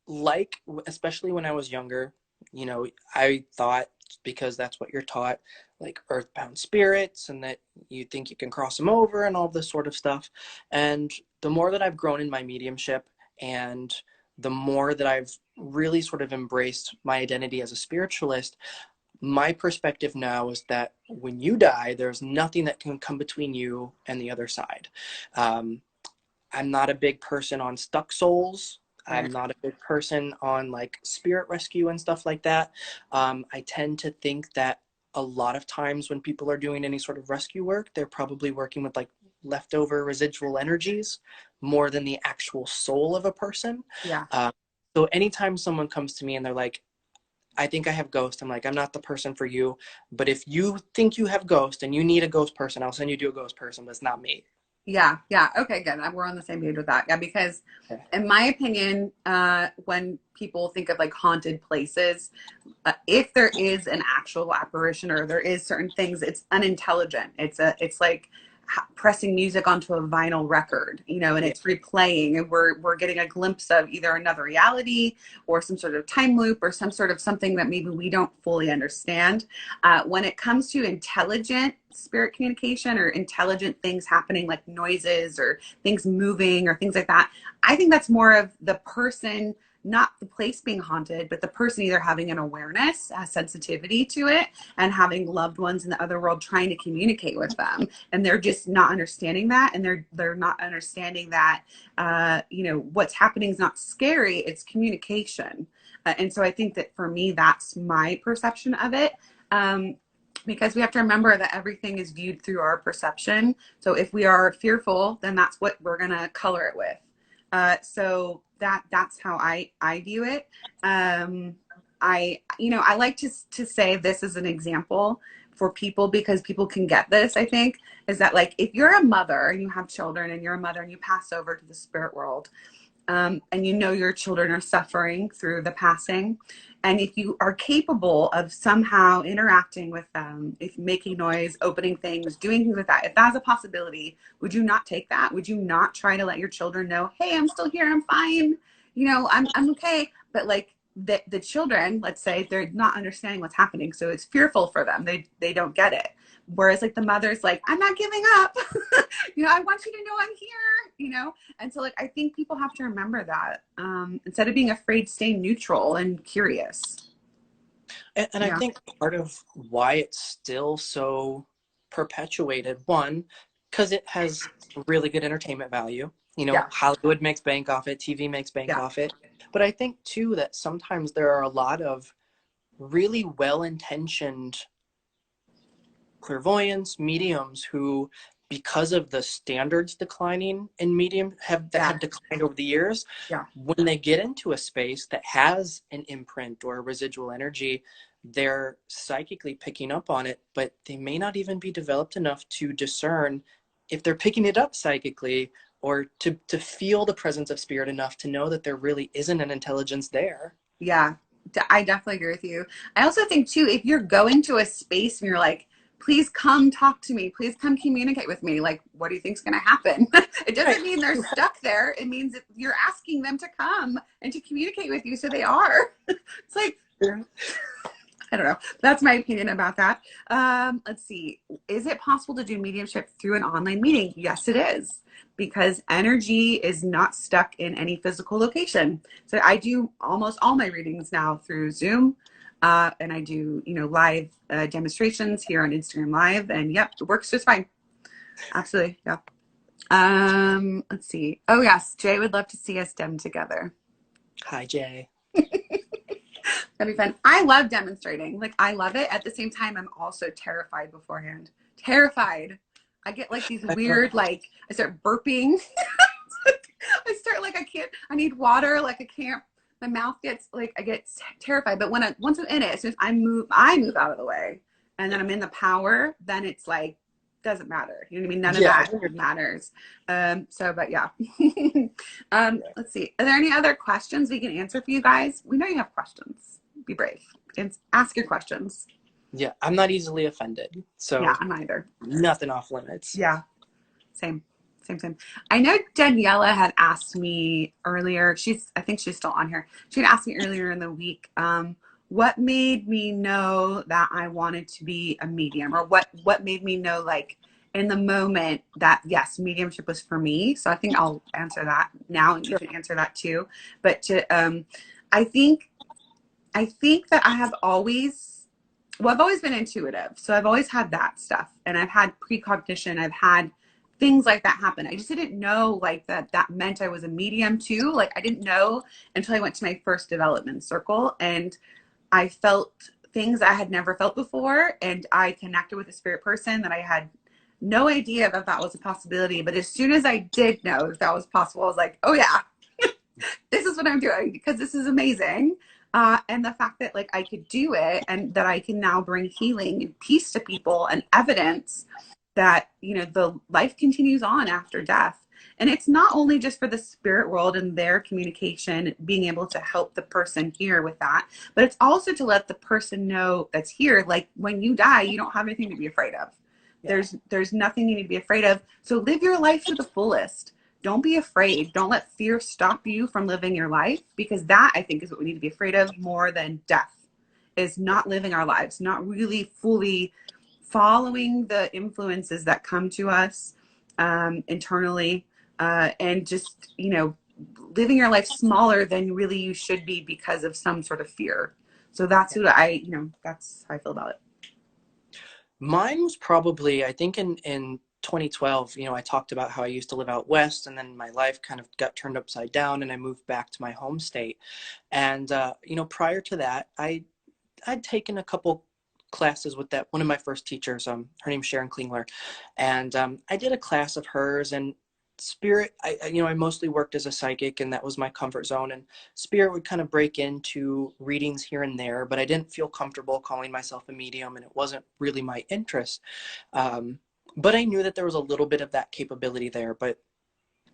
like especially when I was younger, you know, I thought because that's what you're taught, like earthbound spirits and that you think you can cross them over and all this sort of stuff. And the more that I've grown in my mediumship and the more that I've really sort of embraced my identity as a spiritualist, my perspective now is that when you die, there's nothing that can come between you and the other side. Um, I'm not a big person on stuck souls. I'm Right. not a big person on like spirit rescue and stuff like that. I tend to think that a lot of times when people are doing any sort of rescue work, they're probably working with like leftover residual energies more than the actual soul of a person. Yeah. Um, so anytime someone comes to me and they're like, I think I have ghost. I'm like, I'm not the person for you. But if you think you have ghost and you need a ghost person, I'll send you to a ghost person, but it's not me. Yeah. Yeah. Okay, good. We're on the same page with that. Yeah, because Okay. in my opinion, when people think of like haunted places, if there is an actual apparition or there is certain things, it's unintelligent. It's like pressing music onto a vinyl record, you know, and Yeah. it's replaying, and we're getting a glimpse of either another reality or some sort of time loop or some sort of something that maybe we don't fully understand. When it comes to intelligent spirit communication or intelligent things happening, like noises or things moving or things like that, I think that's more of the person, not the place being haunted, but the person either having an awareness, a sensitivity to it, and having loved ones in the other world trying to communicate with them, and they're just not understanding that, and they're not understanding that, you know, what's happening is not scary; it's communication. And so I think that for me, that's my perception of it. Because we have to remember that everything is viewed through our perception. So if we are fearful, then that's what we're gonna color it with. So that's how I view it. I like to say this as an example for people, because people can get this, I think, is that like if you're a mother and you have children and you're a mother and you pass over to the spirit world, and you know your children are suffering through the passing, and if you are capable of somehow interacting with them, if making noise, opening things, doing things like that, if that's a possibility, would you not take that? Would you not try to let your children know, hey, I'm still here, I'm fine, you know, I'm okay? But like the children, let's say, they're not understanding what's happening, so it's fearful for them. They don't get it. Whereas like the mother's like, I'm not giving up. You know, I want you to know I'm here, you know? And so like, I think people have to remember that, instead of being afraid, stay neutral and curious. And I Yeah. think part of why it's still so perpetuated, one, because it has really good entertainment value. You know, Yeah. Hollywood makes bank off it, TV makes bank Yeah. off it. But I think too that sometimes there are a lot of really well-intentioned clairvoyants, mediums who, because of the standards declining in medium that have declined over the years, when they get into a space that has an imprint or a residual energy, they're psychically picking up on it, but they may not even be developed enough to discern if they're picking it up psychically, or to feel the presence of spirit enough to know that there really isn't an intelligence there. Yeah, I definitely agree with you. I also think too, if you're going to a space and you're like, please come talk to me, please come communicate with me, like, what do you think's going to happen? It doesn't mean they're stuck there. It means that you're asking them to come and to communicate with you, so they are. It's like, I don't know. That's my opinion about that. Let's see. Is it possible to do mediumship through an online meeting? Yes, it is, because energy is not stuck in any physical location. So I do almost all my readings now through Zoom. And I do, live demonstrations here on Instagram Live. And yep, it works just fine. Absolutely. Yeah. Let's see. Oh, yes. Jay would love to see us dem together. Hi, Jay. That'd be fun. I love demonstrating. Like, I love it. At the same time, I'm also terrified beforehand. Terrified. I get like these weird, like, I start burping. I start like, I need water. Like, I can't, my mouth gets like, I get terrified. But once I'm in it, as soon as I move out of the way, and then I'm in the power, then it's like, doesn't matter. You know what I mean? None of that matters. But yeah. Let's see. Are there any other questions we can answer for you guys? We know you have questions. Be brave and ask your questions. Yeah, I'm not easily offended. So yeah, I'm either. Nothing off limits. Yeah. Same. I know Daniela had asked me earlier. I think she's still on here. She had asked me earlier in the week, what made me know that I wanted to be a medium, or what made me know, like, in the moment that, yes, mediumship was for me. So I think I'll answer that now, and you can answer that too. But I think that I've always been intuitive. So I've always had that stuff, and I've had precognition. I've had things like that happen. I just didn't know, like, that meant I was a medium too. Like, I didn't know until I went to my first development circle, and I felt things I had never felt before, and I connected with a spirit person that I had no idea that was a possibility. But as soon as I did know that was possible, I was like, oh yeah, this is what I'm doing, because this is amazing. And the fact that, like, I could do it, and that I can now bring healing and peace to people, and evidence that, the life continues on after death. And it's not only just for the spirit world and their communication, being able to help the person here with that, but it's also to let the person know that's here, like, when you die, you don't have anything to be afraid of. Yeah. There's nothing you need to be afraid of. So live your life to the fullest. Don't be afraid. Don't let fear stop you from living your life, because that, I think, is what we need to be afraid of more than death, is not living our lives, not really fully following the influences that come to us internally, and just, living your life smaller than really you should be because of some sort of fear. So that's what that's how I feel about it. Mine was probably, I think in 2012, I talked about how I used to live out west, and then my life kind of got turned upside down, and I moved back to my home state. And, prior to that, I'd taken a couple classes with one of my first teachers. Her name's Sharon Klingler. And I did a class of hers, and spirit, I mostly worked as a psychic, and that was my comfort zone. And spirit would kind of break into readings here and there, but I didn't feel comfortable calling myself a medium, and it wasn't really my interest. But I knew that there was a little bit of that capability there. But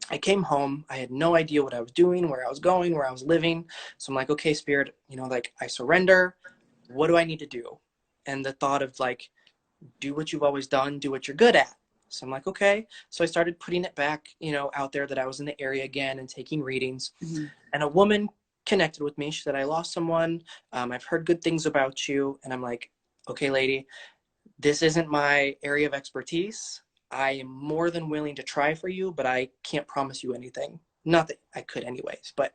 I came home, I had no idea what I was doing, where I was going, where I was living. So I'm like, okay, spirit, I surrender. What do I need to do? And the thought of, like, do what you've always done, do what you're good at. So I'm like, okay. So I started putting it back, out there that I was in the area again and taking readings. Mm-hmm. And a woman connected with me. She said, I lost someone. I've heard good things about you. And I'm like, okay, lady, this isn't my area of expertise. I am more than willing to try for you, but I can't promise you anything. Not that I could anyways, but,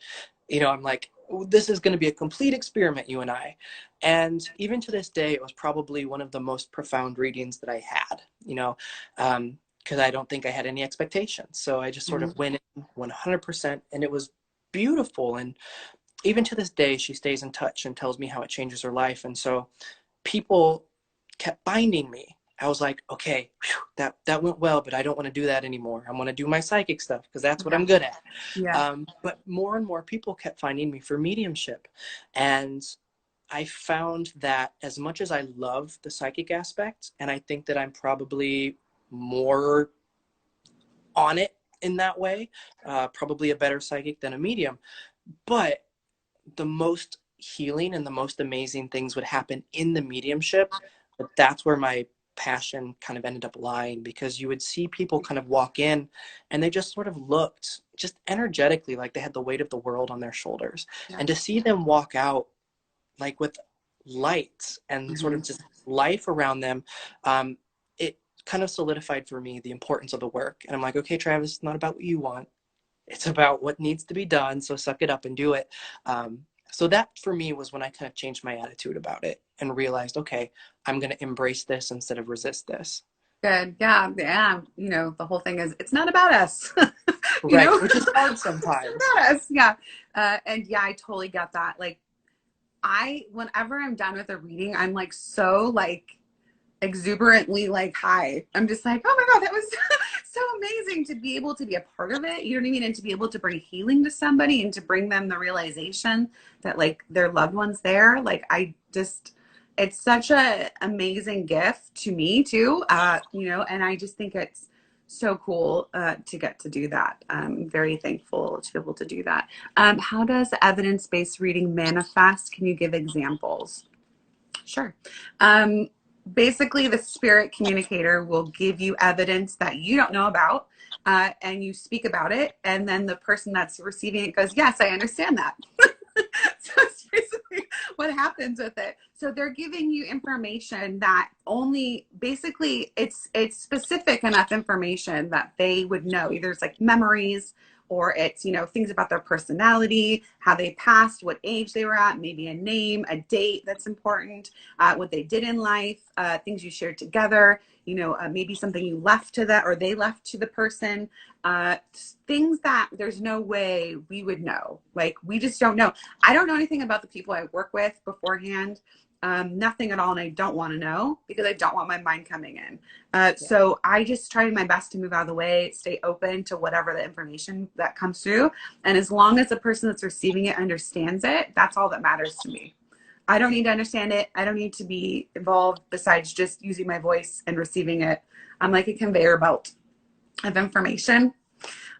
I'm like, this is going to be a complete experiment, you and I. And even to this day, it was probably one of the most profound readings that I had, because I don't think I had any expectations. So I just sort of went in 100%, and it was beautiful. And even to this day, she stays in touch and tells me how it changes her life. And so people kept finding me I was like, okay, whew, that went well, but I don't want to do that anymore. I want to do my psychic stuff because that's what Yeah. I'm good at. Yeah. But more and more people kept finding me for mediumship. And I found that as much as I love the psychic aspect, and I think that I'm probably more on it in that way, probably a better psychic than a medium, but the most healing and the most amazing things would happen in the mediumship. But that's where my passion kind of ended up lying, because you would see people kind of walk in and they just sort of looked just energetically like they had the weight of the world on their shoulders. Yeah. And to see them walk out like with lights and sort of just life around them, it kind of solidified for me the importance of the work. And I'm like, okay, Travis, it's not about what you want. It's about what needs to be done. So suck it up and do it. So that for me was when I kind of changed my attitude about it and realized, okay, I'm going to embrace this instead of resist this. Good. Yeah. Yeah. You know, the whole thing is, it's not about us, you Right. know, Which is hard sometimes. it's not us. Yeah. And yeah, I totally get that. Like whenever I'm done with a reading, I'm like, so like exuberantly like high. I'm just like, oh my God, that was so amazing to be able to be a part of it. You know what I mean? And to be able to bring healing to somebody and to bring them the realization that like their loved one's there. Like it's such a amazing gift to me too. You know, and I just think it's so cool to get to do that. I'm very thankful to be able to do that. How does evidence-based reading manifest? Can you give examples? Sure. Basically, the spirit communicator will give you evidence that you don't know about, and you speak about it, and then the person that's receiving it goes, yes, I understand that. So it's basically what happens with it. So they're giving you information that only basically it's specific enough information that they would know. Either it's like memories, or it's, you know, things about their personality, how they passed, what age they were at, maybe a name, a date that's important, what they did in life, things you shared together, you know, maybe something you left to that or they left to the person, things that there's no way we would know. Like, we just don't know. I don't know anything about the people I work with beforehand. Nothing at all. And I don't want to know because I don't want my mind coming in. So I just try my best to move out of the way, stay open to whatever the information that comes through. And as long as the person that's receiving it understands it, that's all that matters to me. I don't need to understand it. I don't need to be involved besides just using my voice and receiving it. I'm like a conveyor belt of information.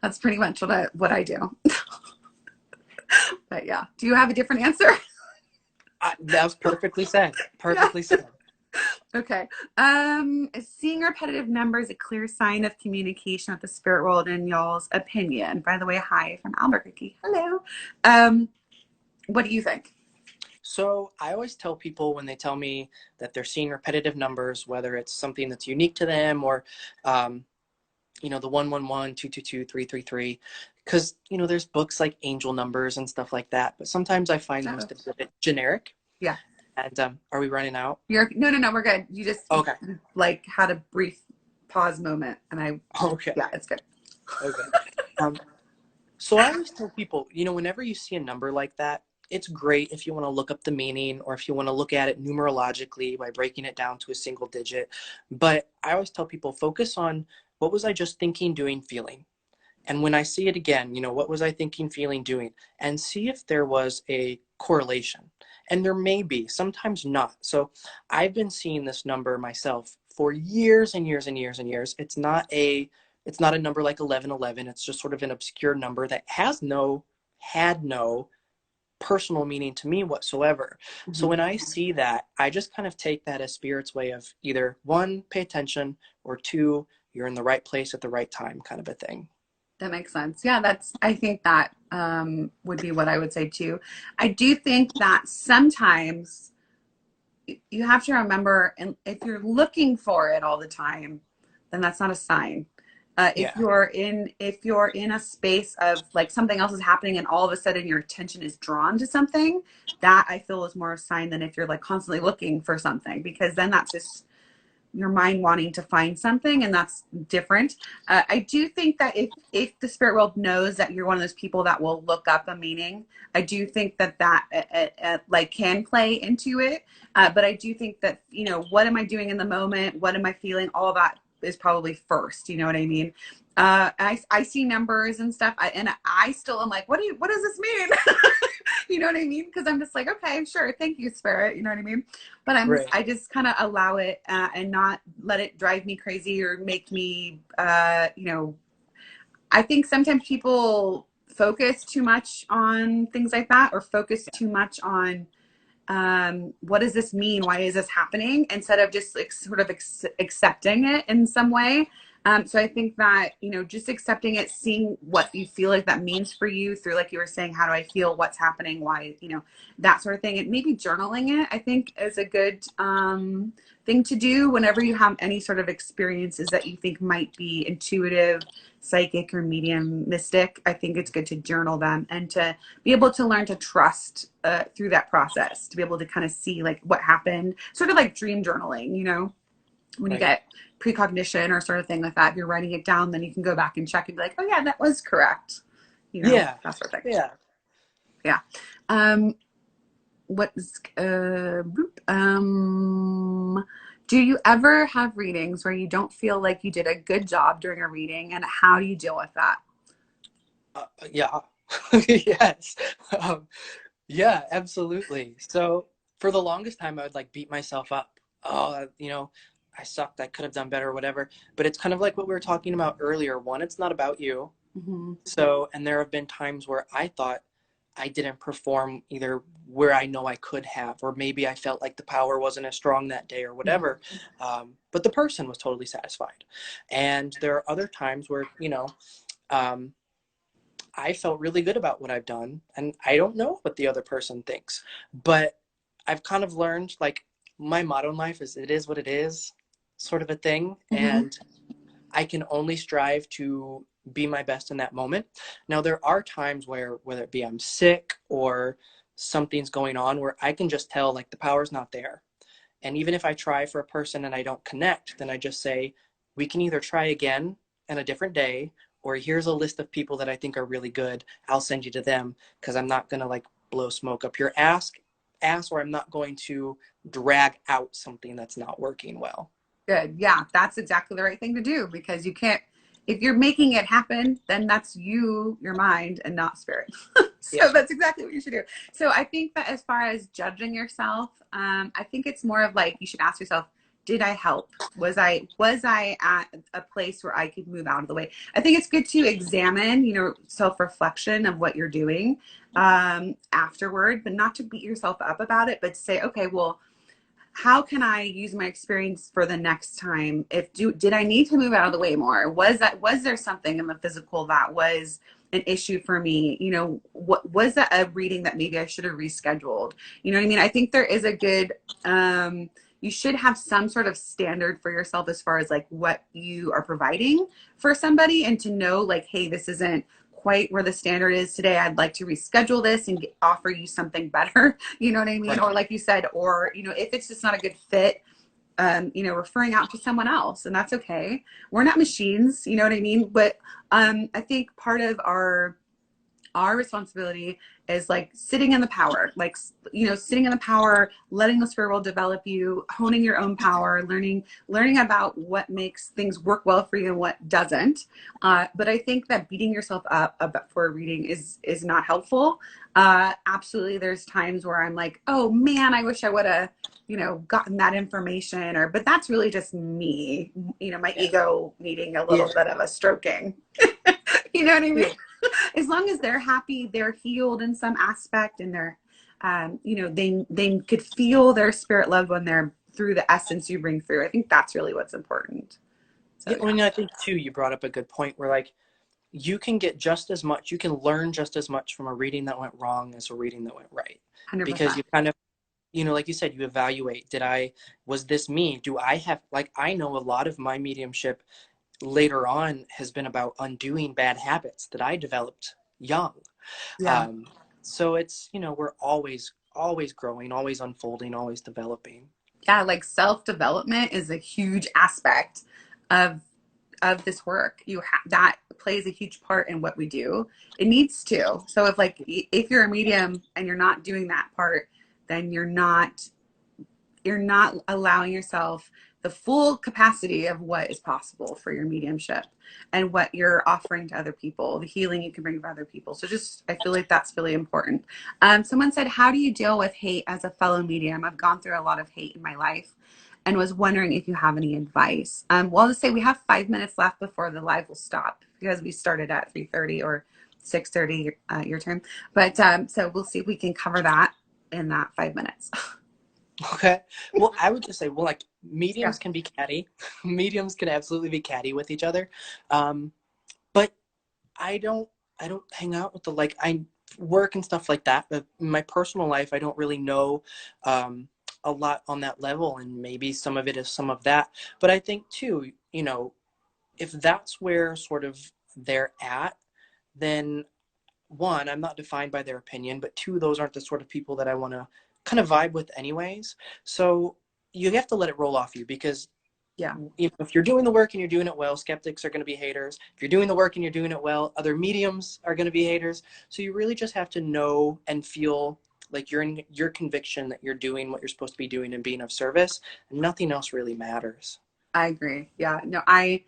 That's pretty much what I do. But yeah, do you have a different answer? That was perfectly said. Perfectly said. Okay. Is seeing repetitive numbers a clear sign of communication with the spirit world in y'all's opinion? By the way, hi from Albuquerque. Hello. What do you think? So I always tell people when they tell me that they're seeing repetitive numbers, whether it's something that's unique to them or, you know, the 111, 222, 333, because, you know, there's books like angel numbers and stuff like that. But sometimes I find those to be a bit generic. Yeah. And are we running out? No, we're good. You just okay. Like had a brief pause moment, and yeah, it's good. Okay. So I always tell people, you know, whenever you see a number like that, it's great if you want to look up the meaning or if you want to look at it numerologically by breaking it down to a single digit. But I always tell people, focus on what was I just thinking, doing, feeling. And when I see it again, you know, what was I thinking, feeling, doing? And see if there was a correlation. And there may be, sometimes not. So I've been seeing this number myself for years and years and years and years. It's not a number like 1111. It's just sort of an obscure number that had no personal meaning to me whatsoever. Mm-hmm. So when I see that, I just kind of take that as Spirit's way of either one, pay attention, or two, you're in the right place at the right time, kind of a thing. That makes sense. Yeah, I think that would be what I would say too. I do think that sometimes you have to remember, and if you're looking for it all the time, then that's not a sign. If you're in a space of like something else is happening and all of a sudden your attention is drawn to something, that I feel is more a sign than if you're like constantly looking for something, because then that's just your mind wanting to find something, and that's different. I do think that if the spirit world knows that you're one of those people that will look up a meaning, I do think that like can play into it. But I do think that, you know, what am I doing in the moment? What am I feeling? All of that is probably first. You know what I mean? I see numbers and stuff, and I still am like, what does this mean? You know what I mean? Because I'm just like, okay, sure, thank you, spirit. You know what I mean? But Right. I just kind of allow it and not let it drive me crazy or make me, you know. I think sometimes people focus too much on things like that, or focus too much on what does this mean? Why is this happening? Instead of just like sort of accepting it in some way. So I think that, you know, just accepting it, seeing what you feel like that means for you through, like you were saying, how do I feel? What's happening? Why, you know, that sort of thing. And maybe journaling it, I think, is a good thing to do whenever you have any sort of experiences that you think might be intuitive, psychic, or medium mystic. I think it's good to journal them and to be able to learn to trust through that process, to be able to kind of see like what happened, sort of like dream journaling, you know, when you get precognition or sort of thing like that. If you're writing it down, then you can go back and check and be like, oh yeah, that was correct, you know, Yeah. that sort of thing. Yeah. Yeah. What is do you ever have readings where you don't feel like you did a good job during a reading, and how do you deal with that? Yeah. Yes. Yeah, absolutely. So for the longest time, I would like beat myself up. Oh, you know, I sucked. I could have done better, whatever. But it's kind of like what we were talking about earlier. One, it's not about you. Mm-hmm. So, and there have been times where I thought I didn't perform either where I know I could have, or maybe I felt like the power wasn't as strong that day or whatever. But the person was totally satisfied. And there are other times where, you know, um, I felt really good about what I've done, and I don't know what the other person thinks. But I've kind of learned, like, my motto in life is, it is what it is, sort of a thing. Mm-hmm. And I can only strive to be my best in that moment. Now, there are times where, whether it be I'm sick or something's going on, where I can just tell, like, the power's not there. And even if I try for a person and I don't connect, then I just say, we can either try again on a different day, or here's a list of people that I think are really good. I'll send you to them, because I'm not going to like blow smoke up your ass, or I'm not going to drag out something that's not working well. Good. Yeah, that's exactly the right thing to do, because you can't, if you're making it happen, then that's you, your mind, and not spirit. So Yeah. that's exactly what you should do. So I think that as far as judging yourself, I think it's more of like, you should ask yourself, did I help? Was I at a place where I could move out of the way? I think it's good to examine, you know, self-reflection of what you're doing afterward, but not to beat yourself up about it, but to say, okay, well, how can I use my experience for the next time? Did I need to move out of the way more? Was there something in the physical that was an issue for me? You know, what was that a reading that maybe I should have rescheduled? You know what I mean? I think there is a good, you should have some sort of standard for yourself as far as like what you are providing for somebody, and to know like, hey, this isn't quite where the standard is today. I'd like to reschedule this and offer you something better. You know what I mean? Right. Or like you said, or, you know, if it's just not a good fit, you know, referring out to someone else, and that's okay. We're not machines, you know what I mean? But I think part of our responsibility is like sitting in the power, like, you know, sitting in the power, letting the spirit world develop you, honing your own power, learning about what makes things work well for you and what doesn't. But I think that beating yourself up for a reading is not helpful. Absolutely, there's times where I'm like, oh man, I wish I would have, you know, gotten that information, but that's really just me, you know, my ego needing a little bit of a stroking. You know what I mean? As long as they're happy, they're healed in some aspect, and they're, you know, they could feel their spirit love when they're through the essence you bring through. I think that's really what's important. So, Yeah, I mean, I think too, you brought up a good point where, like, you can get just as much, you can learn just as much from a reading that went wrong as a reading that went right. 100%. Because you kind of, you know, like you said, you evaluate, was this me? Do I have, like, I know a lot of my mediumship later on has been about undoing bad habits that I developed young. Yeah. So it's, you know, we're always growing, always unfolding, always developing. Yeah, like self-development is a huge aspect of this work. That plays a huge part in what we do. It needs to. So if like if you're a medium and you're not doing that part, then you're not allowing yourself the full capacity of what is possible for your mediumship and what you're offering to other people, the healing you can bring to other people. So just, I feel like that's really important. Someone said, how do you deal with hate as a fellow medium? I've gone through a lot of hate in my life and was wondering if you have any advice. Well, I'll just say we have 5 minutes left before the live will stop because we started at 3:30 or 6:30 your time. But so we'll see if we can cover that in that 5 minutes. Okay. Well, I would just say, well, like Yeah. mediums can be catty. Mediums can absolutely be catty with each other. But I don't hang out with the, like, I work and stuff like that. But in my personal life, I don't really know a lot on that level. And maybe some of it is some of that. But I think too, you know, if that's where sort of they're at, then one, I'm not defined by their opinion, but two, those aren't the sort of people that I want to kind of vibe with anyways. So you have to let it roll off you, because Yeah. if you're doing the work and you're doing it well, skeptics are going to be haters. If you're doing the work and you're doing it well, other mediums are going to be haters. So you really just have to know and feel like you're in your conviction that you're doing what you're supposed to be doing and being of service, and nothing else really matters. I agree. Yeah. No, I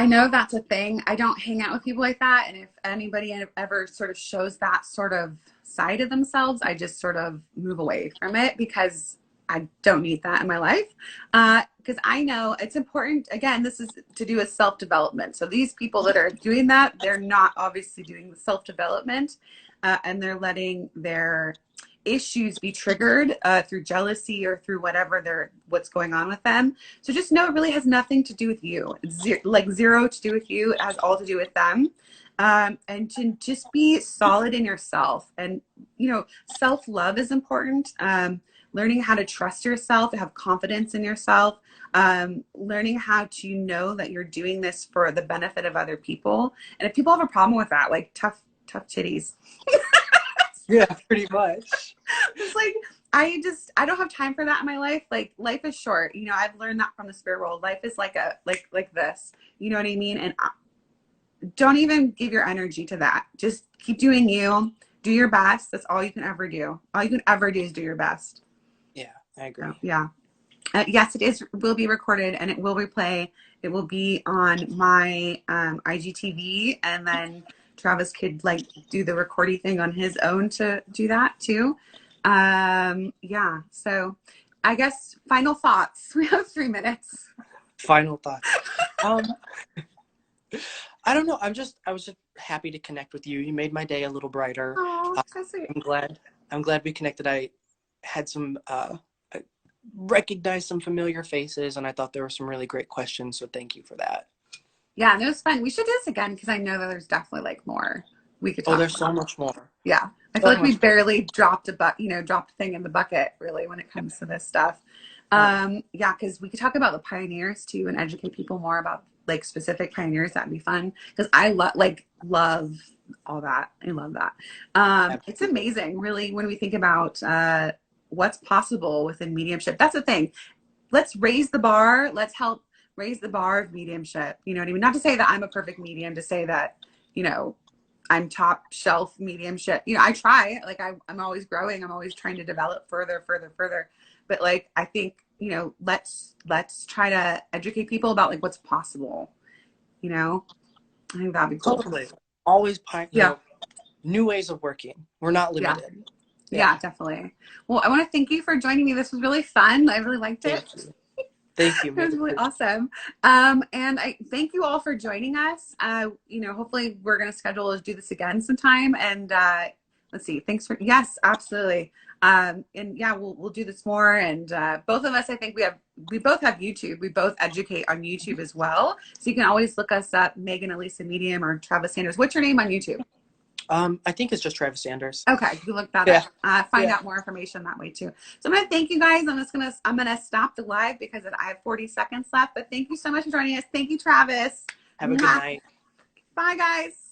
know that's a thing. I don't hang out with people like that. And if anybody ever sort of shows that sort of side of themselves, I just sort of move away from it because I don't need that in my life. Because I know it's important. Again, this is to do with self-development. So these people that are doing that, they're not obviously doing the self-development, and they're letting their issues be triggered through jealousy or through what's going on with them. So just know it really has nothing to do with you. It's zero to do with you. It has all to do with them. And to just be solid in yourself. And, you know, self-love is important. Learning how to trust yourself, have confidence in yourself, learning how to know that you're doing this for the benefit of other people. And if people have a problem with that, like tough titties. Yeah, pretty much. It's like, I don't have time for that in my life. Like, life is short. You know, I've learned that from the spirit world. Life is like like this, you know what I mean? And don't even give your energy to that. Just keep doing you, do your best. That's all you can ever do. All you can ever do is do your best. Yeah, I agree. So, yeah. Yes, will be recorded and it will replay. It will be on my IGTV, and then Travis could like do the recording thing on his own to do that too. Yeah. So I guess final thoughts. We have 3 minutes. Final thoughts. I don't know. I was just happy to connect with you. You made my day a little brighter. Oh, so sweet. I'm glad we connected. I had some I recognized some familiar faces, and I thought there were some really great questions. So thank you for that. Yeah, and it was fun. We should do this again because I know that there's definitely like more we could talk Oh, there's about. so much more. Yeah. I feel So like we much. barely dropped dropped a thing in the bucket really when it comes to this stuff. Yeah, because we could talk about the pioneers too and educate people more about like specific pioneers. That'd be fun. Because I love all that. I love that. It's Absolutely. amazing, really, when we think about what's possible within mediumship. That's the thing. Let's raise the bar. Let's help raise the bar of mediumship. You know what I mean? Not to say that I'm a perfect medium, to say that, you know, I'm top shelf mediumship. You know, I try, like I'm always growing. I'm always trying to develop further. But like, I think, you know, let's try to educate people about like what's possible, you know? I think that'd be cool. Totally. Always, Yeah. new ways of working. We're not Yeah. limited. Yeah, definitely. Well, I want to thank you for joining me. This was really fun. I really liked it. Thank you. It was really awesome. And I thank you all for joining us. You know, hopefully we're going to schedule to do this again sometime. And let's see. Yes, absolutely. And yeah, we'll do this more. And both of us, I think we both have YouTube. We both educate on YouTube as well. So you can always look us up, Megan Alisa Medium or Travis Sanders. What's your name on YouTube? I think it's just Travis Sanders. Okay, you look that up. Find out more information that way too. So I'm gonna thank you guys. I'm gonna stop the live because I have 40 seconds left. But thank you so much for joining us. Thank you, Travis. Have a good night. Bye, guys.